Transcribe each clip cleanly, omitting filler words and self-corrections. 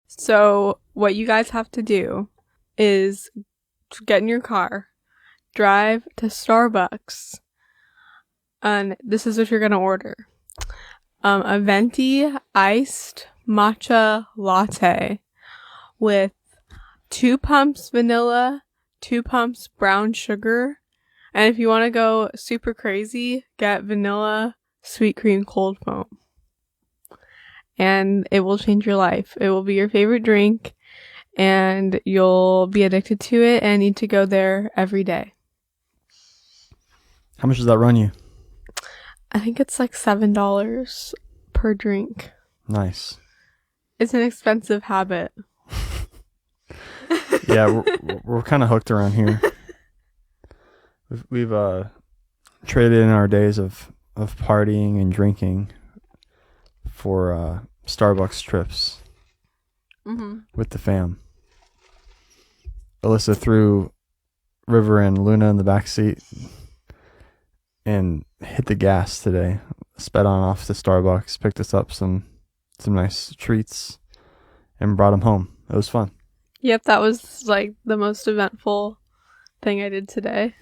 So what you guys have to do is get in your car, drive to Starbucks, and this is what you're gonna order. A venti iced matcha latte with 2 pumps vanilla, 2 pumps brown sugar, and if you want to go super crazy, get vanilla sweet cream cold foam. And it will change your life. It will be your favorite drink, and you'll be addicted to it and need to go there every day. How much does that run you? I think it's like $7 per drink. Nice. It's an expensive habit. Yeah, we're kind of hooked around here. We've traded in our days of partying and drinking for Starbucks trips with the fam. Alyssa threw River and Luna in the back seat and hit the gas today. Sped on off to Starbucks, picked us up some nice treats, and brought them home. It was fun. Yep, that was like the most eventful thing I did today.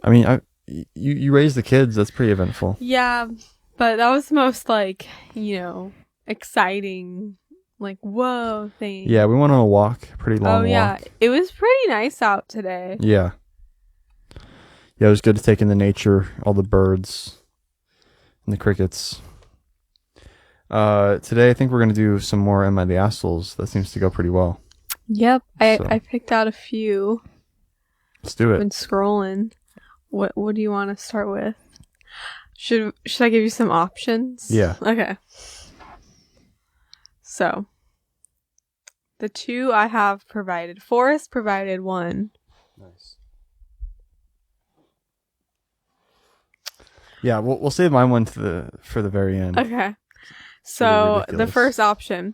I mean, you raised the kids. That's pretty eventful. Yeah, but that was the most like, exciting, like, whoa thing. Yeah, we went on a walk, pretty long walk. Oh, yeah. It was pretty nice out today. Yeah. Yeah, it was good to take in the nature, all the birds and the crickets. Today, I think we're going to do some more Am I the Assholes. That seems to go pretty well. Yep. I picked out a few. Let's do it. Been scrolling. What do you want to start with? Should I give you some options? Yeah. Okay. So, the 2 I have provided. Forrest provided 1. Nice. Yeah, we'll save my one for the very end. Okay. So, the first option.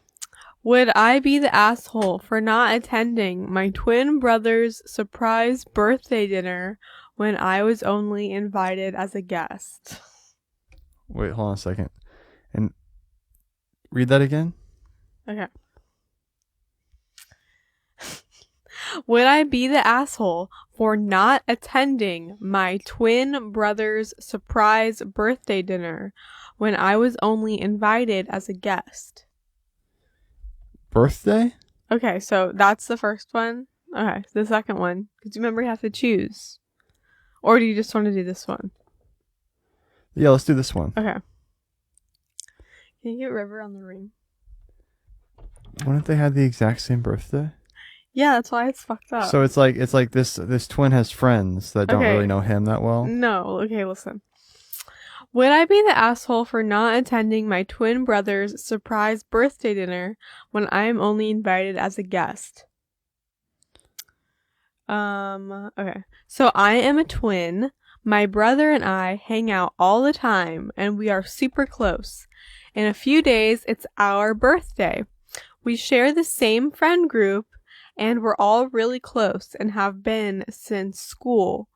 Would I be the asshole for not attending my twin brother's surprise birthday dinner when I was only invited as a guest? Wait, hold on a second. And read that again? Okay. Would I be the asshole for not attending my twin brother's surprise birthday dinner when I was only invited as a guest? Birthday? Okay, so that's the first one. Okay, the second one. Because remember, you have to choose. Or do you just want to do this one? Yeah, let's do this one. Okay. Can you get River on the ring? Wouldn't they have the exact same birthday? Yeah, that's why it's fucked up. So it's like this twin has friends that don't really know him that well. No, okay, listen. Would I be the asshole for not attending my twin brother's surprise birthday dinner when I am only invited as a guest? Okay. So I am a twin. My brother and I hang out all the time, and we are super close. In a few days, it's our birthday. We share the same friend group, and we're all really close and have been since school.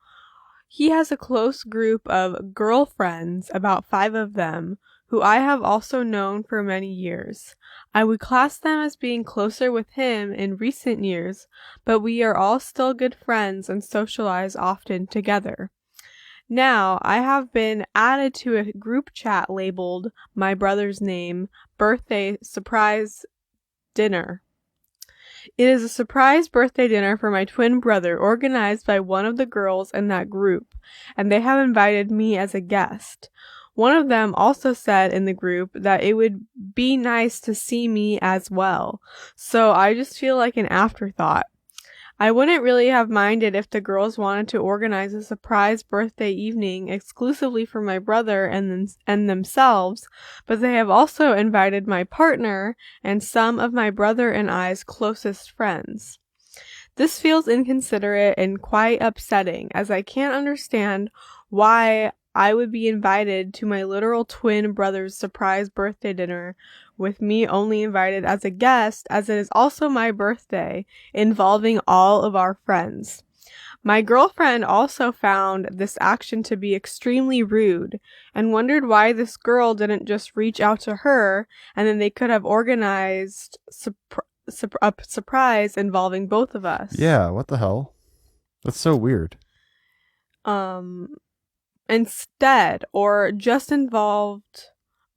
He has a close group of girlfriends, about 5 of them, who I have also known for many years. I would class them as being closer with him in recent years, but we are all still good friends and socialize often together. Now, I have been added to a group chat labeled my brother's name, Birthday Surprise Dinner. It is a surprise birthday dinner for my twin brother organized by one of the girls in that group, and they have invited me as a guest. One of them also said in the group that it would be nice to see me as well, so I just feel like an afterthought. I wouldn't really have minded if the girls wanted to organize a surprise birthday evening exclusively for my brother and themselves, but they have also invited my partner and some of my brother and I's closest friends. This feels inconsiderate and quite upsetting, as I can't understand why I would be invited to my literal twin brother's surprise birthday dinner with me only invited as a guest, as it is also my birthday, involving all of our friends. My girlfriend also found this action to be extremely rude and wondered why this girl didn't just reach out to her and then they could have organized a surprise involving both of us. Yeah, what the hell? That's so weird. Instead, or just involved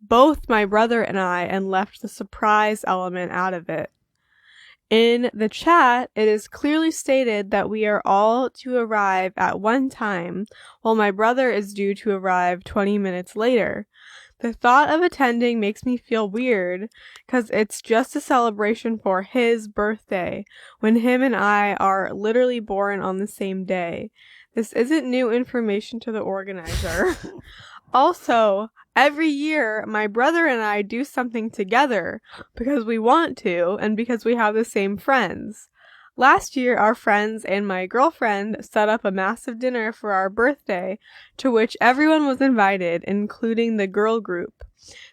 both my brother and I and left the surprise element out of it. In the chat, it is clearly stated that we are all to arrive at one time, while my brother is due to arrive 20 minutes later. The thought of attending makes me feel weird, because it's just a celebration for his birthday, when him and I are literally born on the same day. This isn't new information to the organizer. Also, every year, my brother and I do something together because we want to and because we have the same friends. Last year, our friends and my girlfriend set up a massive dinner for our birthday, to which everyone was invited, including the girl group.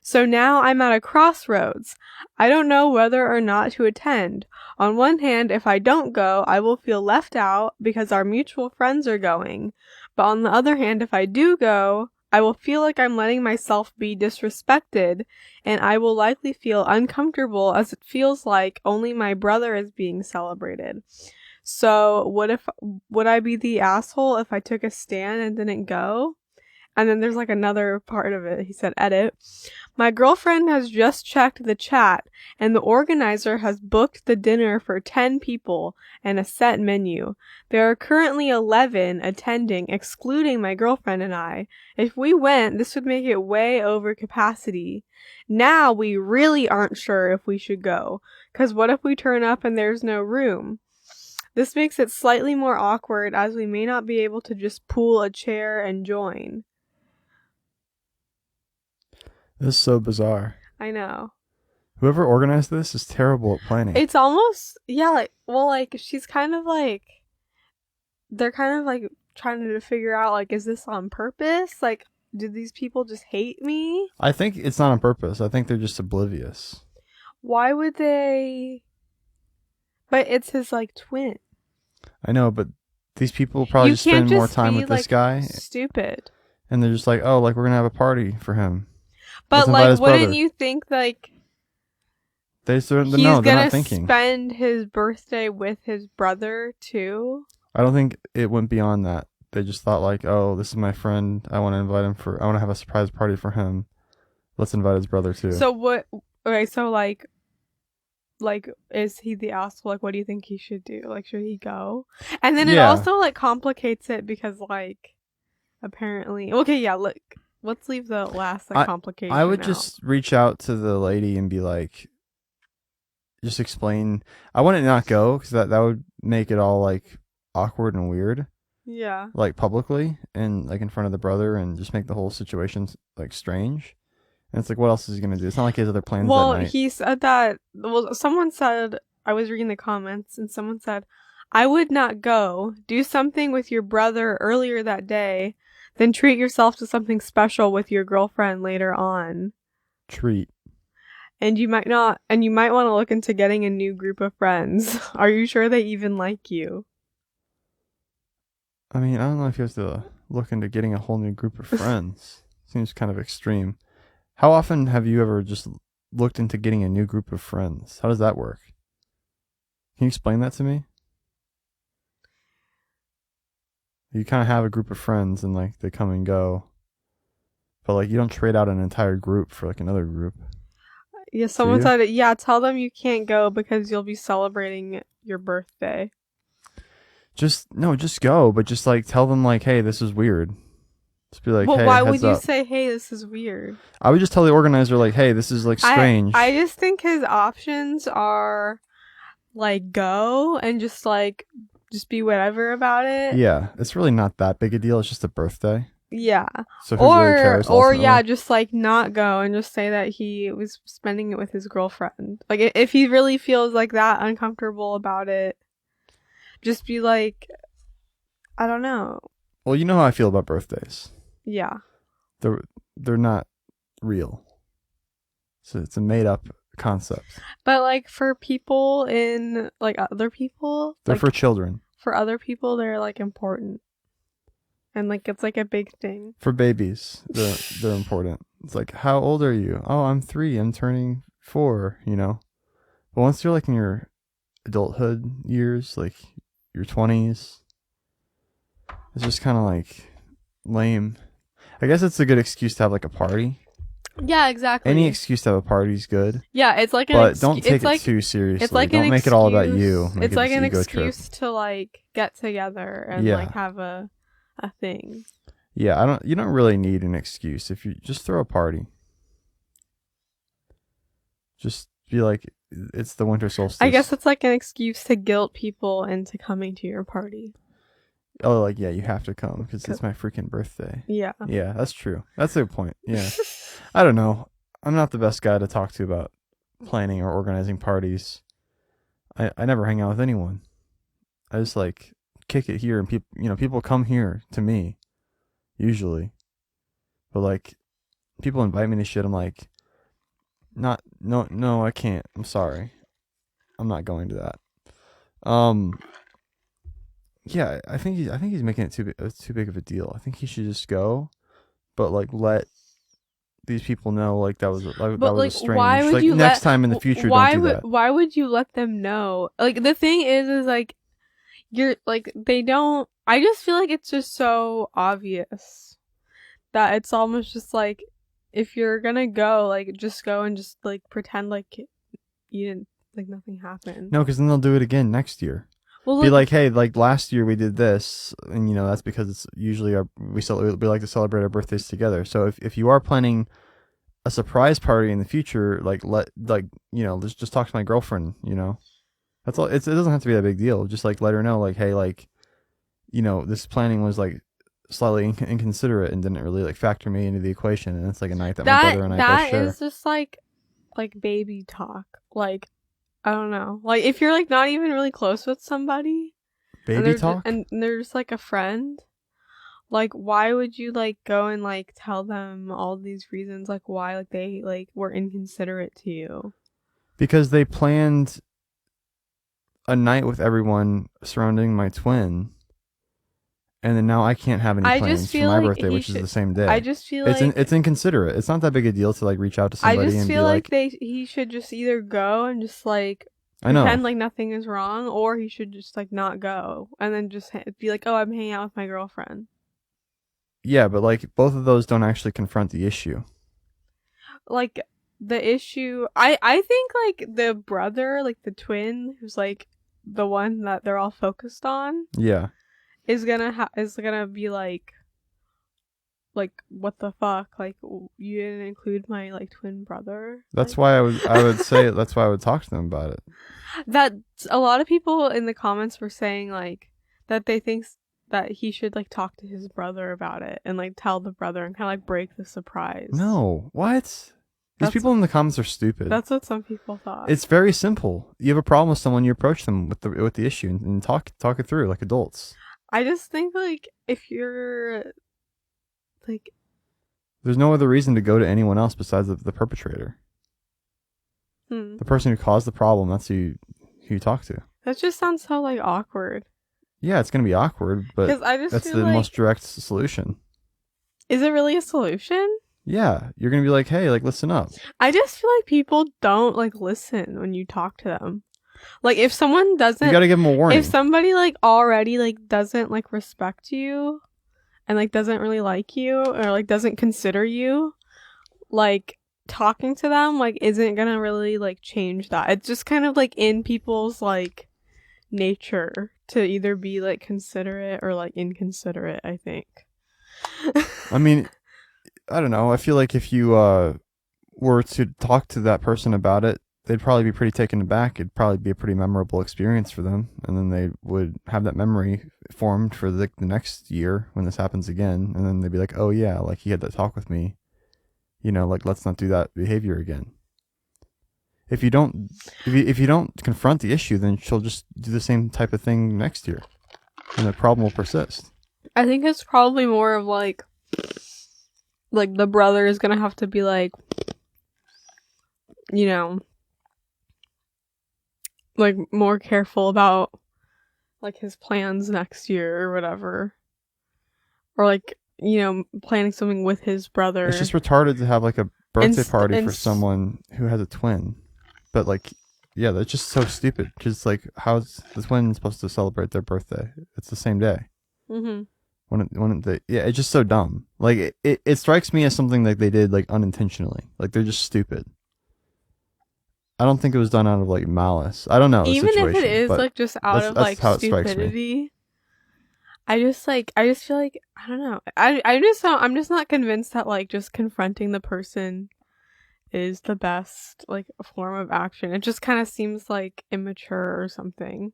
So now I'm at a crossroads. I don't know whether or not to attend. On one hand, if I don't go, I will feel left out because our mutual friends are going. But on the other hand, if I do go, I will feel like I'm letting myself be disrespected, and I will likely feel uncomfortable as it feels like only my brother is being celebrated. So would I be the asshole if I took a stand and didn't go? And then there's like another part of it. He said, edit. My girlfriend has just checked the chat, and the organizer has booked the dinner for 10 people and a set menu. There are currently 11 attending, excluding my girlfriend and I. If we went, this would make it way over capacity. Now we really aren't sure if we should go, because what if we turn up and there's no room? This makes it slightly more awkward, as we may not be able to just pull a chair and join. This is so bizarre. I know. Whoever organized this is terrible at planning. It's almost, yeah, she's kind of like, they're kind of like trying to figure out, like, is this on purpose? Like, do these people just hate me? I think it's not on purpose. I think they're just oblivious. Why would they? But it's his, like, twin. I know, but these people probably just spend more time with this guy. Stupid. And they're just like, oh, like, we're going to have a party for him. But, like, wouldn't you think, like, he's going to spend his birthday with his brother, too? I don't think it went beyond that. They just thought, like, oh, this is my friend. I want to invite him I want to have a surprise party for him. Let's invite his brother, too. So, like, is he the asshole? Like, what do you think he should do? Like, should he go? And then it also, like, complicates it because, like, apparently... Okay, yeah, look. Let's leave the last complication I would out. just reach out to the lady and be like, just explain. I wouldn't not go because that would make it all like awkward and weird. Yeah. Like publicly and like in front of the brother and just make the whole situation like strange. And it's like, what else is he going to do? It's not like he has other plans that night. Well, he said that, someone said, I was reading the comments and someone said, I would not go. Do something with your brother earlier that day. Then treat yourself to something special with your girlfriend later on. Treat. And you might want to look into getting a new group of friends. Are you sure they even like you? I mean, I don't know if you have to look into getting a whole new group of friends. Seems kind of extreme. How often have you ever just looked into getting a new group of friends? How does that work? Can you explain that to me? You kind of have a group of friends and like they come and go, but like you don't trade out an entire group for like another group. Yeah, someone said it. Yeah, tell them you can't go because you'll be celebrating your birthday. Just go, but just like tell them like, hey, this is weird. Just be like, well, hey, why would you up. say, hey, this is weird? I would just tell the organizer like, hey, this is like strange. I just think his options are like go and just be whatever about it. Yeah, it's really not that big a deal. It's just a birthday. Yeah. So who really cares? Or yeah, just like not go and just say that he was spending it with his girlfriend. Like if he really feels like that uncomfortable about it, just be like, I don't know. Well, you know how I feel about birthdays. Yeah. They're not real. So it's a made up concept. But like for people in like other people, they're like, for children. For other people, they're like important, and like it's like a big thing. For babies, they're important. It's like, how old are you? Oh, I'm 3. I'm turning 4. You know, but once you're like in your adulthood years, like your 20s. It's just kind of like lame. I guess it's a good excuse to have like a party. Yeah, exactly. Any excuse to have a party is good. Yeah, it's like but don't take it too seriously. It's like don't make it all about you. Make it's like an excuse trip. to like get together and like have a thing. Yeah, you don't really need an excuse. If you just throw a party. Just be like, it's the winter solstice. I guess it's like an excuse to guilt people into coming to your party. Oh, like, yeah, you have to come because it's my freaking birthday. Yeah. Yeah, that's true. That's a good point. Yeah. I don't know. I'm not the best guy to talk to about planning or organizing parties. I never hang out with anyone. I just like kick it here, and people come here to me usually. But like people invite me to shit, I'm like, no, I can't. I'm sorry. I'm not going to that. Yeah, I think he's making it too big of a deal. I think he should just go, but like let these people know like that was strange. Why would like you next time in the future don't do that. Why would you let them know? Like the thing is like you're like they don't. I just feel like it's just so obvious that it's almost just like if you're gonna go, like just go and just like pretend like you didn't, like nothing happened. No, because then they'll do it again next year. Well, be like, hey, like last year we did this, and that's because it's usually we like to celebrate our birthdays together. So if you are planning a surprise party in the future, just talk to my girlfriend. That's all. It doesn't have to be that big deal. Just like let her know, like, hey, like, this planning was like slightly inconsiderate and didn't really like factor me into the equation, and it's like a night that my brother and I both share. That is just like baby talk, like. I don't know. Like, if you're, like, not even really close with somebody. Baby talk? And they're just, like, a friend. Like, why would you, like, go and, like, tell them all these reasons, like, why, like, they, like, were inconsiderate to you? Because they planned a night with everyone surrounding my twin. And then now I can't have any plans for my birthday, which is the same day. I just feel it's inconsiderate. It's not that big a deal to like reach out to somebody. I just feel like he should just either go and just like pretend like nothing is wrong, or he should just like not go and then just be like, oh, I'm hanging out with my girlfriend. Yeah, but like both of those don't actually confront the issue. Like the issue, I think like the brother, like the twin, who's like the one that they're all focused on. Yeah. Is gonna be like what the fuck, like you didn't include my like twin brother. That's why I would say that's why I would talk to them about it. That a lot of people in the comments were saying like that they think that he should like talk to his brother about it and like tell the brother and kind of like break the surprise. No, what? These people in the comments are stupid. That's what some people thought. It's very simple. You have a problem with someone, you approach them with the issue and talk it through like adults. I just think, like, if you're, like... There's no other reason to go to anyone else besides the perpetrator. The person who caused the problem, that's who you talk to. That just sounds so, like, awkward. Yeah, it's going to be awkward, but that's the most direct solution. Is it really a solution? Yeah, you're going to be like, hey, like, listen up. I just feel like people don't, like, listen when you talk to them. Like, if someone doesn't... You gotta give them a warning. If somebody, like, already, like, doesn't, like, respect you and, like, doesn't really like you or, like, doesn't consider you, like, talking to them, like, isn't gonna really, like, change that. It's just kind of, like, in people's, like, nature to either be, like, considerate or, like, inconsiderate, I think. I mean, I don't know. I feel like if you were to talk to that person about it, they'd probably be pretty taken aback. It'd probably be a pretty memorable experience for them. And then they would have that memory formed for the next year when this happens again. And then they'd be like, oh yeah, like he had that talk with me. Like let's not do that behavior again. If you don't confront the issue, then she'll just do the same type of thing next year. And the problem will persist. I think it's probably more of like the brother is going to have to be like, like more careful about like his plans next year or whatever, or like planning something with his brother. It's just retarded to have like a birthday party for someone who has a twin, but like Yeah, that's just so stupid. Because like, how's the twin supposed to celebrate their birthday? It's the same day. Mm-hmm. When they, yeah, it's just so dumb. Like it strikes me as something like they did like unintentionally. Like they're just stupid. I don't think it was done out of like malice. I don't know the Even if it situation, is but like just out of that's like how it strikes me. stupidity, I just feel like I don't know. I'm just not convinced that like just confronting the person is the best like form of action. It just kind of seems like immature or something.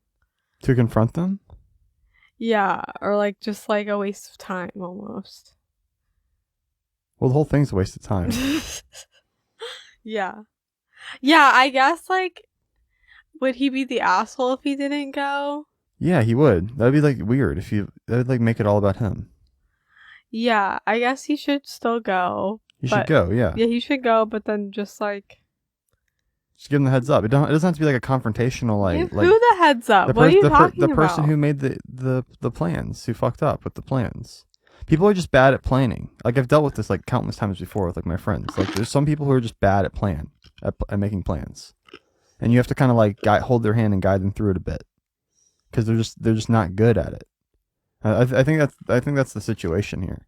To confront them? Yeah, or like just like a waste of time almost. Well, the whole thing's a waste of time. Yeah. Yeah, I guess like would he be the asshole if he didn't go? Yeah, he would. That'd be like weird if you. That'd like make it all about him. Yeah, I guess he should still go. He should go. Yeah. Yeah, he should go, but then just like Just give him the heads up. It doesn't have to be like a confrontational give like who the heads up? What are you talking the about? person who made the plans, who fucked up with the plans. People are just bad at planning. Like I've dealt with this like countless times before with like my friends. Like there's some people who are just bad at making plans, and you have to kind of like hold their hand and guide them through it a bit, because they're just not good at it. I think that's the situation here.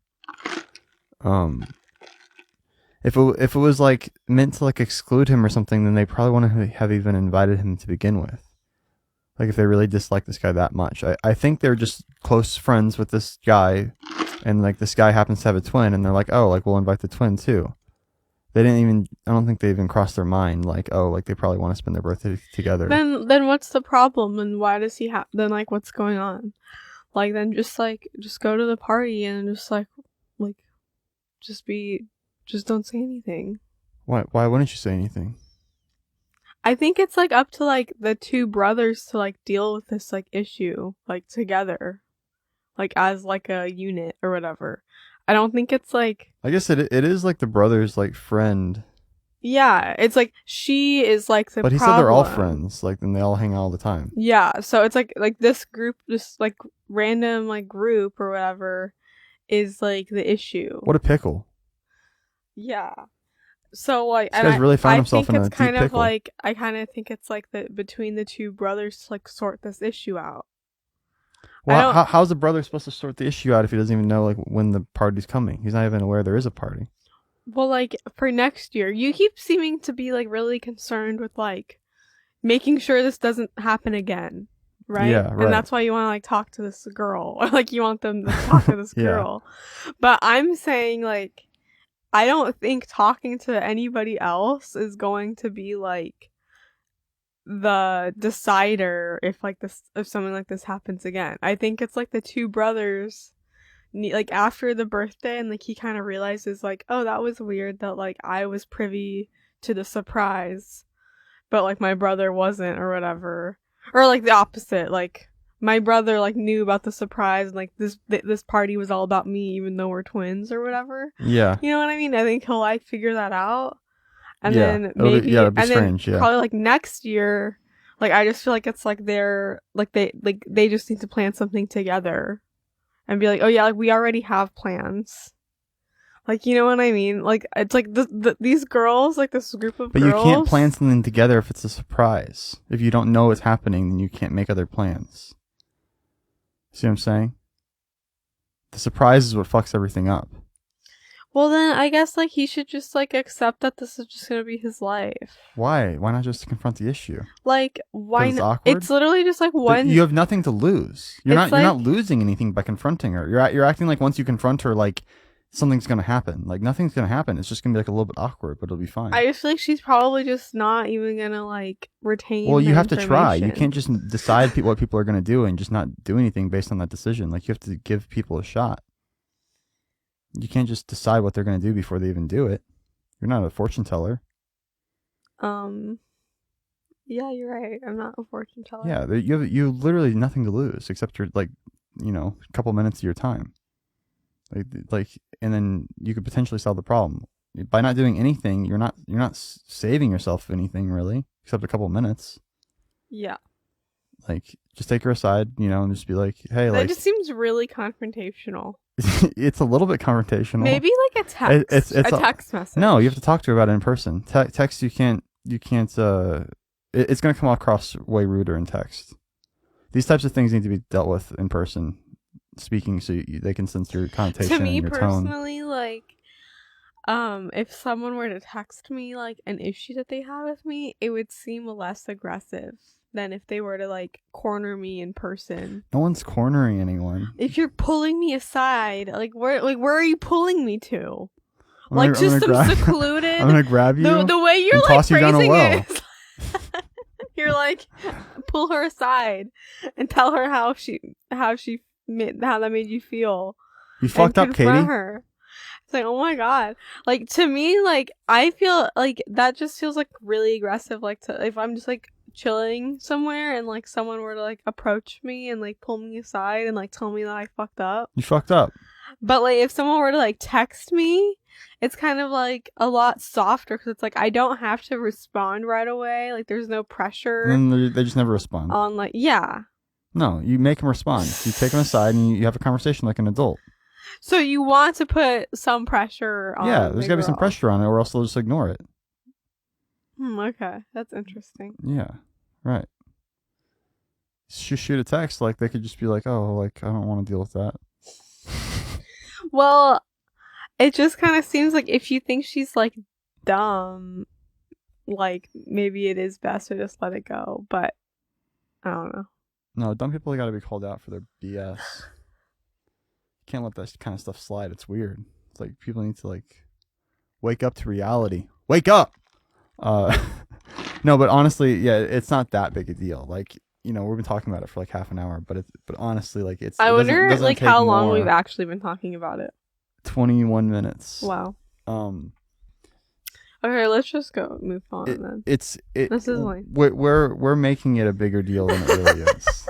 If it was like meant to like exclude him or something, then they probably wouldn't have even invited him to begin with. Like if they really dislike this guy that much. I think they're just close friends with this guy, and like this guy happens to have a twin, and they're like, oh, like we'll invite the twin too. I don't think they even crossed their mind like, oh, like they probably want to spend their birthday together. Then what's the problem, and why does he have? Then like what's going on? Like then just go to the party and just just don't say anything. Why wouldn't you say anything? I think it's like up to like the two brothers to like deal with this like issue like together, like as like a unit or whatever. I don't think it's like. I guess it is like the brother's like friend. Yeah, it's like she is like the. But he said they're all friends, like, and they all hang out all the time. Yeah, so it's like this group, this like random like group or whatever, is like the issue. What a pickle. Yeah. So like, this guy's really found himself in a deep pickle. I kind of think it's like between the two brothers to like sort this issue out. Well, how's the brother supposed to sort the issue out if he doesn't even know like when the party's coming? He's not even aware there is a party. Well, like for next year, you keep seeming to be like really concerned with like making sure this doesn't happen again, right? Yeah, right. And that's why you want to like talk to this girl, or like you want them to talk to this girl. But I'm saying like, I don't think talking to anybody else is going to be like the decider if something like this happens again. I think it's like the two brothers like after the birthday, and like he kind of realizes like, oh, that was weird that like I was privy to the surprise but like my brother wasn't or whatever, or like the opposite, like my brother like knew about the surprise and like this party was all about me even though we're twins or whatever. Yeah, you know what I mean? I think he'll like figure that out, and yeah. then maybe it'll be and strange, then probably like next year, like I just feel like it's like they just need to plan something together and be like, oh yeah, like we already have plans. Like, you know what I mean? Like, it's like these girls, like this group of girls. But you can't plan something together if it's a surprise. If you don't know what's happening, then you can't make other plans. See what I'm saying? The surprise is what fucks everything up. Well, then I guess like he should just like accept that this is just gonna be his life. Why? Why not just confront the issue? Like, why not? It's it's literally just like one. You have nothing to lose. You're not losing anything by confronting her. You're acting like once you confront her, like something's gonna happen. Like nothing's gonna happen. It's just gonna be like a little bit awkward, but it'll be fine. I just feel like she's probably just not even gonna like retain. Well, you have to try. You can't just decide what people are gonna do and just not do anything based on that decision. Like you have to give people a shot. You can't just decide what they're gonna do before they even do it. You're not a fortune teller. Yeah, you're right. I'm not a fortune teller. Yeah, you literally nothing to lose except your like, a couple minutes of your time. Like, and then you could potentially solve the problem by not doing anything. You're not saving yourself anything really, except a couple minutes. Yeah. Like, just take her aside, and just be like, hey, that just seems really confrontational. It's a little bit confrontational. Maybe like a text. It's a text message. No, you have to talk to her about it in person. Text you can't. It's going to come across way ruder in text. These types of things need to be dealt with in person, speaking, so they can sense your connotation To me and your tone. personally, like, if someone were to text me like an issue that they had with me, it would seem less aggressive than if they were to like corner me in person. No one's cornering anyone. If you're pulling me aside, where are you pulling me to? I'm Secluded. I'm gonna grab you. The way you're like toss you down a phrasing well. it is you're like, pull her aside and tell her how that made you feel. You fucked up, Katie. Her. It's like, oh my god. Like, to me, like, I feel like that just feels like really aggressive. Like, if I'm just like chilling somewhere and like someone were to like approach me and like pull me aside and like tell me that I fucked up. You fucked up. But like, if someone were to like text me, it's kind of like a lot softer because it's like I don't have to respond right away. Like, there's no pressure. And they just never respond. On like, yeah. No, you make them respond. You take them aside and you have a conversation like an adult. So you want to put some pressure on. Yeah, there's gotta be some pressure on it, or else they'll just ignore it. Okay, that's interesting. Yeah, right. Shoot a text, like they could just be like, "Oh, like I don't want to deal with that." Well, it just kind of seems like if you think she's like dumb, like maybe it is best to just let it go. But I don't know. No, dumb people got to be called out for their BS. Can't let that kind of stuff slide. It's weird. It's like people need to like wake up to reality. Wake up. No, but honestly, yeah, it's not that big a deal. Like, you know, we've been talking about it for like half an hour, but honestly, like I wonder like how long we've actually been talking about it. 21 minutes. Wow. Okay, let's just move on then. This is like we're making it a bigger deal than it really is.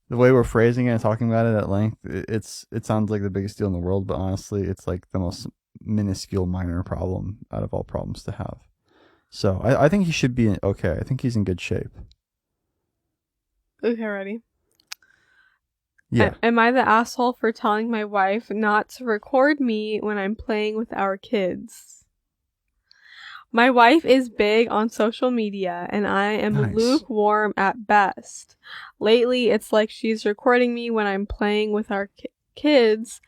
The way we're phrasing it and talking about it at length, it sounds like the biggest deal in the world, but honestly, it's like the most minuscule, minor problem out of all problems to have. So I think he should be okay. I think he's in good shape. Okay, ready? Yeah. Am I the asshole for telling my wife not to record me when I'm playing with our kids? My wife is big on social media, and I am lukewarm at best. Lately, it's like she's recording me when I'm playing with our kids.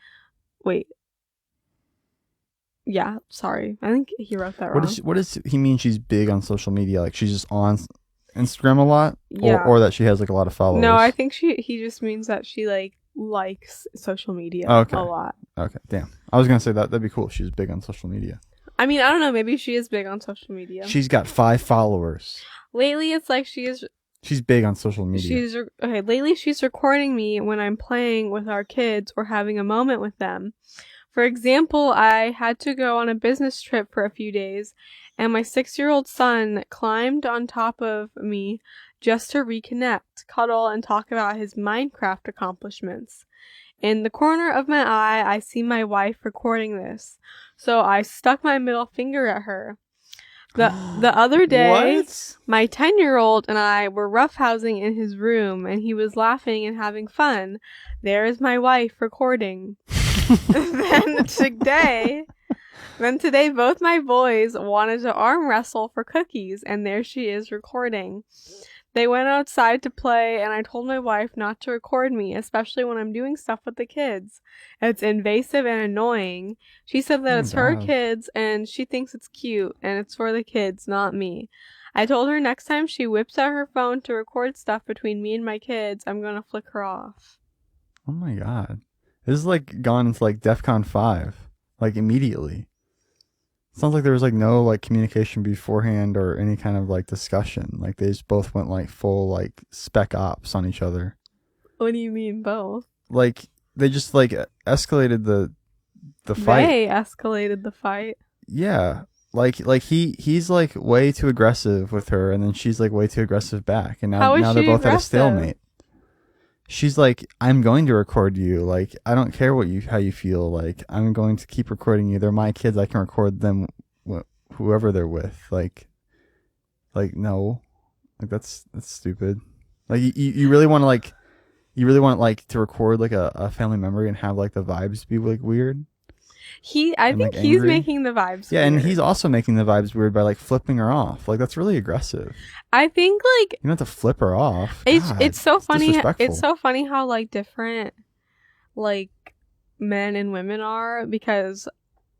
Wait. Yeah, sorry. I think he wrote that wrong. What does he mean she's big on social media? Like she's just on Instagram a lot? Yeah. Or that she has like a lot of followers? No, I think he just means that she like likes social media a lot. Okay, damn. I was going to say that'd be cool if she's big on social media. I mean, I don't know. Maybe she is big on social media. She's got 5 followers. Lately, it's like she's big on social media. Lately, she's recording me when I'm playing with our kids or having a moment with them. For example, I had to go on a business trip for a few days, and my 6-year-old son climbed on top of me just to reconnect, cuddle, and talk about his Minecraft accomplishments. In the corner of my eye, I see my wife recording this, so I stuck my middle finger at her. The other day, my 10-year-old and I were roughhousing in his room, and he was laughing and having fun. There is my wife recording. Then today, both my boys wanted to arm wrestle for cookies, and there she is recording. They went outside to play, and I told my wife not to record me, especially when I'm doing stuff with the kids. It's invasive and annoying. She said that it's her kids, and she thinks it's cute, and it's for the kids, not me. I told her next time she whips out her phone to record stuff between me and my kids, I'm gonna flick her off. Oh my god. This is like gone into like DEFCON 5, like immediately. Sounds like there was like no like communication beforehand or any kind of like discussion. Like they just both went like full like spec ops on each other. What do you mean both? Like they just like escalated the fight. They escalated the fight. Yeah. Like he's like way too aggressive with her, and then she's like way too aggressive back, and now they're both at a stalemate. She's like, I'm going to record you. Like, I don't care how you feel. Like, I'm going to keep recording you. They're my kids. I can record them, whoever they're with. Like no, like that's stupid. Like you really want to to record like a family memory and have like the vibes be like weird. I and think like he's angry. making the vibes Yeah, weird. and he's also making the vibes weird by like flipping her off. Like that's really aggressive. I think like You don't have to flip her off. it's God, it's so funny. disrespectful. It's so funny how like different like men and women are, because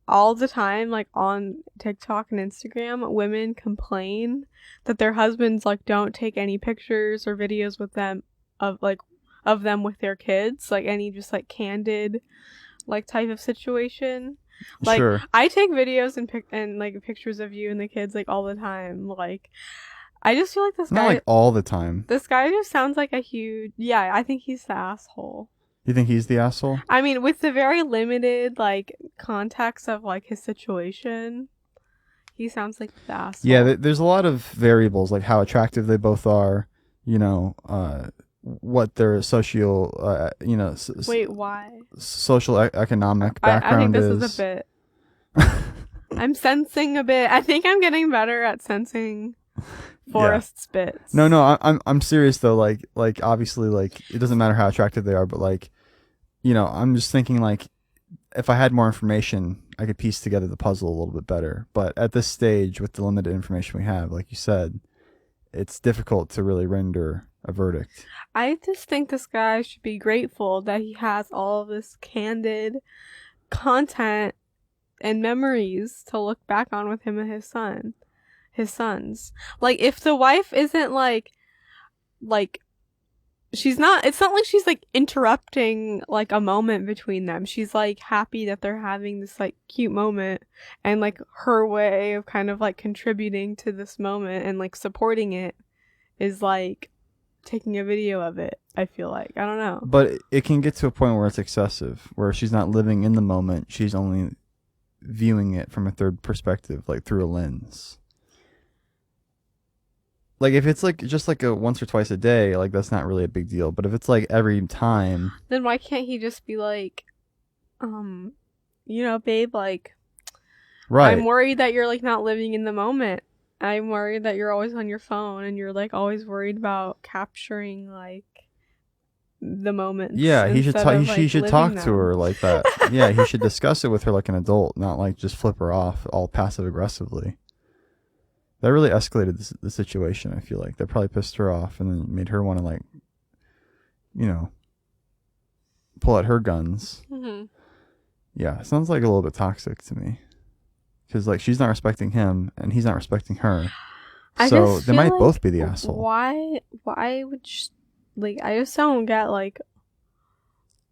all the time, like on TikTok and Instagram, women complain that their husbands like don't take any pictures or videos with them of them with their kids, like any just like candid like type of situation. Like Sure. I take videos and like pictures of you and the kids like all the time. Like I just feel like Not like all the time. this guy just sounds like a huge, yeah, I think he's the asshole. You think he's the asshole? I mean, with the very limited like context of like his situation, he sounds like the asshole. Yeah, there's a lot of variables, like how attractive they both are, what their Wait, why? social economic background I think this is a bit. I'm sensing a bit. I think I'm getting better at sensing Forrest's bits. No, I'm serious though. Like obviously, like it doesn't matter how attractive they are, but like, I'm just thinking like, if I had more information, I could piece together the puzzle a little bit better. But at this stage, with the limited information we have, like you said, it's difficult to really render a verdict. I just think this guy should be grateful that he has all of this candid content and memories to look back on with him and his sons. Like if the wife isn't like she's not, it's not like she's like interrupting like a moment between them. She's like happy that they're having this like cute moment, and like her way of kind of like contributing to this moment and like supporting it is like taking a video of it. I feel like, I don't know, but it can get to a point where it's excessive, where she's not living in the moment, she's only viewing it from a third perspective, like through a lens. Like if it's like just like a once or twice a day, like that's not really a big deal. But if it's like every time, then why can't he just be like, babe, like, right? I'm worried that you're like not living in the moment. I'm worried that you're always on your phone and you're like always worried about capturing like the moments. Yeah, he should he should talk to her like that. Yeah, he should discuss it with her like an adult, not like just flip her off all passive aggressively. That really escalated the situation. I feel like that probably pissed her off and then made her want to like, pull out her guns. Mm-hmm. Yeah, it sounds like a little bit toxic to me. Because like she's not respecting him and he's not respecting her, so they might both be the asshole. Why would I just don't get like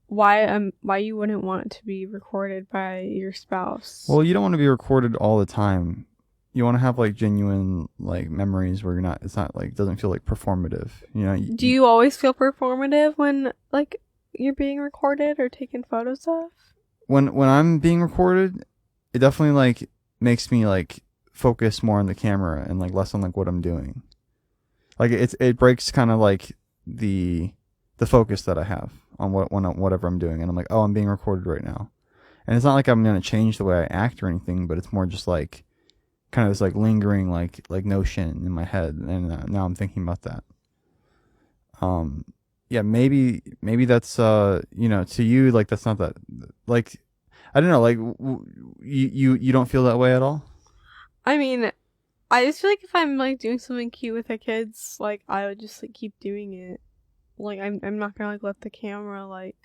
why you wouldn't want it to be recorded by your spouse. Well, you don't want to be recorded all the time. You want to have like genuine like memories where it's not like, doesn't feel like performative. Do you always feel performative when like you're being recorded or taken photos of? When I'm being recorded, it definitely like makes me like focus more on the camera and like less on like what I'm doing. Like it breaks kind of like the focus that I have on whatever I'm doing, and I'm like, oh, I'm being recorded right now. And it's not like I'm gonna change the way I act or anything, but it's more just like kind of this like lingering like notion in my head, and now I'm thinking about that. Yeah, maybe that's to you like that's not that, like I don't know, like you don't feel that way at all? I mean, I just feel like if I'm like doing something cute with the kids, like I would just like keep doing it. Like I'm not gonna like let the camera like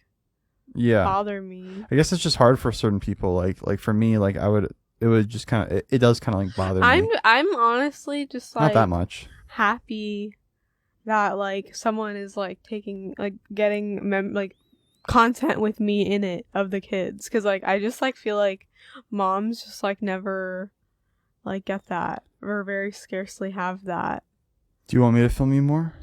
bother me. I guess it's just hard for certain people. Like for me, like it would just kind of, it does kind of like bother me. I'm honestly just like not that much happy that like someone is like taking like getting like content with me in it of the kids, because like I just like feel like moms just like never like get that, or very scarcely have that. Do you want me to film you more?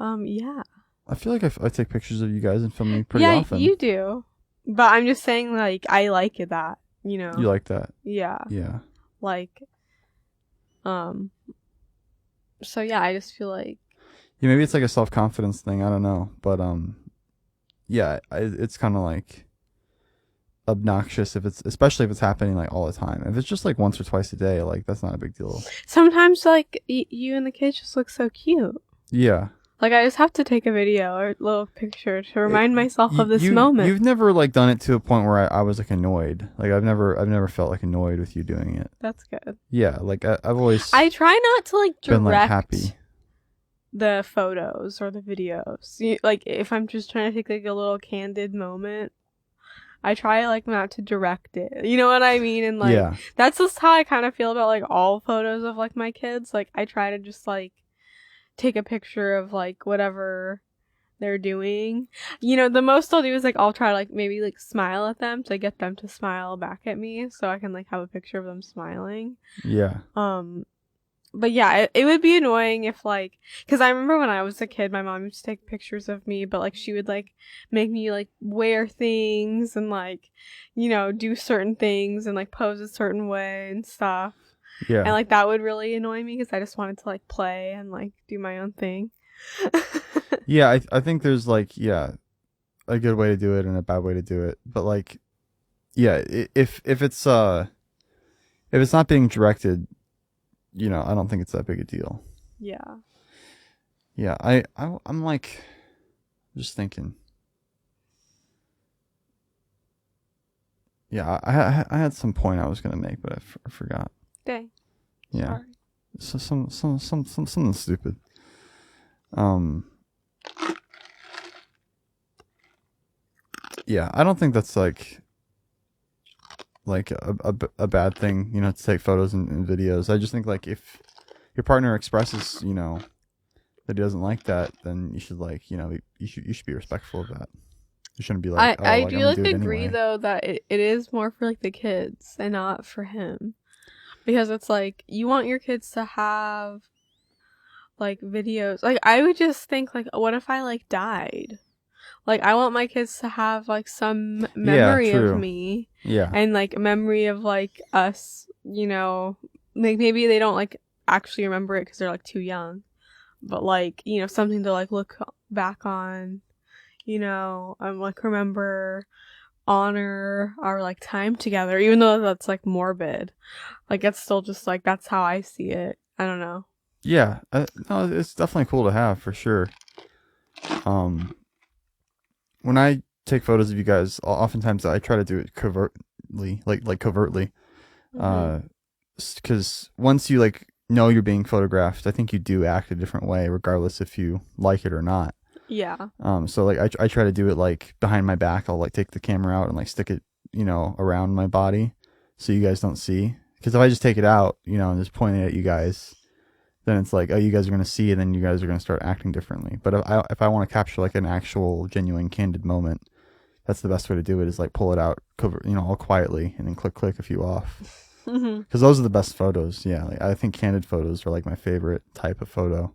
Yeah. I feel like I take pictures of you guys and film you pretty often. Yeah, you do. But I'm just saying, like, I like it that, You like that? Yeah. Yeah. Like, so yeah, I just feel like. Yeah, maybe it's like a self-confidence thing. I don't know. But, yeah, it's kind of like obnoxious especially if it's happening like all the time. If it's just like once or twice a day, like that's not a big deal. Sometimes like you and the kids just look so cute. Yeah. Like, I just have to take a video or a little picture to remind myself of this moment. You've never like done it to a point where I was like annoyed. Like I've never felt like annoyed with you doing it. That's good. Yeah, like I've always I try not to like been like direct happy. the photos or the videos. Like, if I'm just trying to take like a little candid moment, I try like not to direct it. You know what I mean? And like, Yeah. that's just how I kind of feel about like all photos of like my kids. Like, I try to just like take a picture of like whatever they're doing. You know, the most I'll do is like I'll try to like maybe like smile at them to get them to smile back at me so I can like have a picture of them smiling. Yeah. But yeah, it would be annoying if like, because I remember when I was a kid, my mom used to take pictures of me, but like she would like make me like wear things and like, you know, do certain things and like pose a certain way and stuff. Yeah. And like that would really annoy me because I just wanted to like play and like do my own thing. Yeah, I think there's like a good way to do it and a bad way to do it, but like if it's not being directed, you know, I don't think it's that big a deal. Yeah. Yeah, I'm like just thinking. Yeah, I had some point I was gonna make, but I forgot. Dang. Yeah. Sorry. So something stupid. Yeah, I don't think that's like a bad thing, you know, to take photos and videos. I just think like if your partner expresses, you know, that he doesn't like that, then you should like, you know, you should be respectful of that. You shouldn't be like, I like, do I'm gonna like do it agree anyway. though that it is more for like the kids and not for him, because it's like you want your kids to have like videos. Like, I would just think like, what if I like died? Like, I want my kids to have like some memory of true. me Yeah. and like memory of like us, you know, like maybe they don't like actually remember it because they're like too young, but like, you know, something to like look back on, you know, like remember, honor our like time together, even though that's like morbid. Like, it's still just like that's how I see it. I don't know. Yeah. No, it's definitely cool to have for sure. When I take photos of you guys, oftentimes I try to do it covertly, like covertly. Because once you like know you're being photographed, I think you do act a different way, regardless if you like it or not. Yeah. So like I try to do it like behind my back. I'll like take the camera out and like stick it, you know, around my body, so you guys don't see. Because if I just take it out, you know, and just point it at you guys, then it's like, oh, you guys are gonna see, and then you guys are gonna start acting differently. But if I want to capture like an actual, genuine, candid moment, that's the best way to do it. Is like pull it out, cover, you know, all quietly, and then click a few off. Because those are the best photos. Yeah, like, I think candid photos are like my favorite type of photo.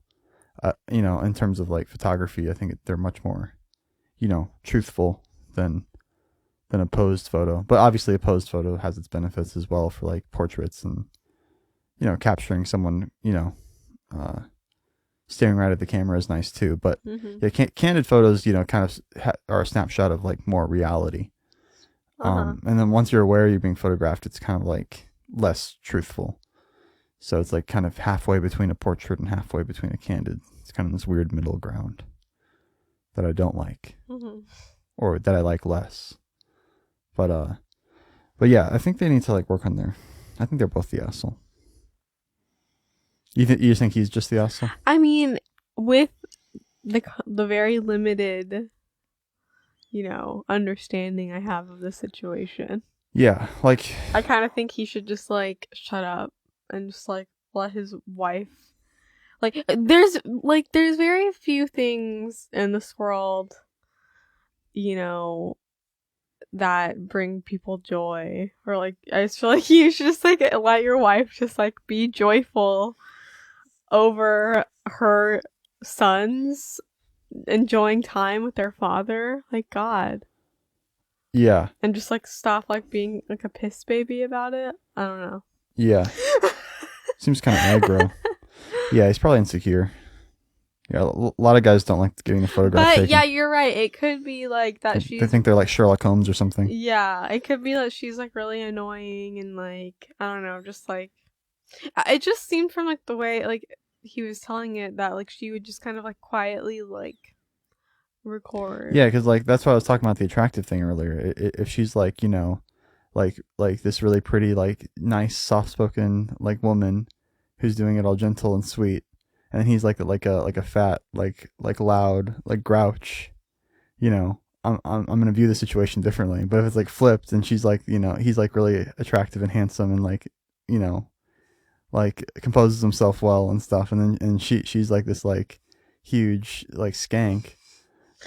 You know, in terms of like photography, I think they're much more, you know, truthful than a posed photo. But obviously, a posed photo has its benefits as well for like portraits and, you know, capturing someone, you know, staring right at the camera is nice too. But yeah, candid photos, you know, kind of are a snapshot of like more reality. And then once you're aware you're being photographed, it's kind of like less truthful. So it's like kind of halfway between a portrait and halfway between a candid. It's kind of this weird middle ground that I don't like, or that I like less. But yeah, I think they need to like work on their. I think they're both the asshole. You think he's just the asshole? I mean, with the very limited, you know, understanding I have of the situation. Yeah, like I kind of think he should just like shut up and just like let his wife. Like, there's very few things in this world, you know, that bring people joy, or like, I just feel like you should just like let your wife just like be joyful over her sons enjoying time with their father. Like, God. yeah, And just like stop like being like a piss baby about it. I don't know. yeah. Seems kind of aggro. Yeah, he's probably insecure. Yeah, a lot of guys don't like getting the photograph But taken. yeah, you're right. It could be like that They think they're like Sherlock Holmes or something. Yeah, it could be that she's like really annoying and like, I don't know, just like, it just seemed from like the way, like, he was telling it that like she would just kind of like quietly like record. Yeah, because like that's why I was talking about the attractive thing earlier. If she's like, you know, like this really pretty, like nice, soft spoken like woman who's doing it all gentle and sweet, and he's like a fat, like loud, like grouch, you know, I'm gonna view the situation differently. But if it's like flipped and she's like, you know, he's like really attractive and handsome and like, you know, like composes himself well and stuff, and then and she's like this like huge like skank,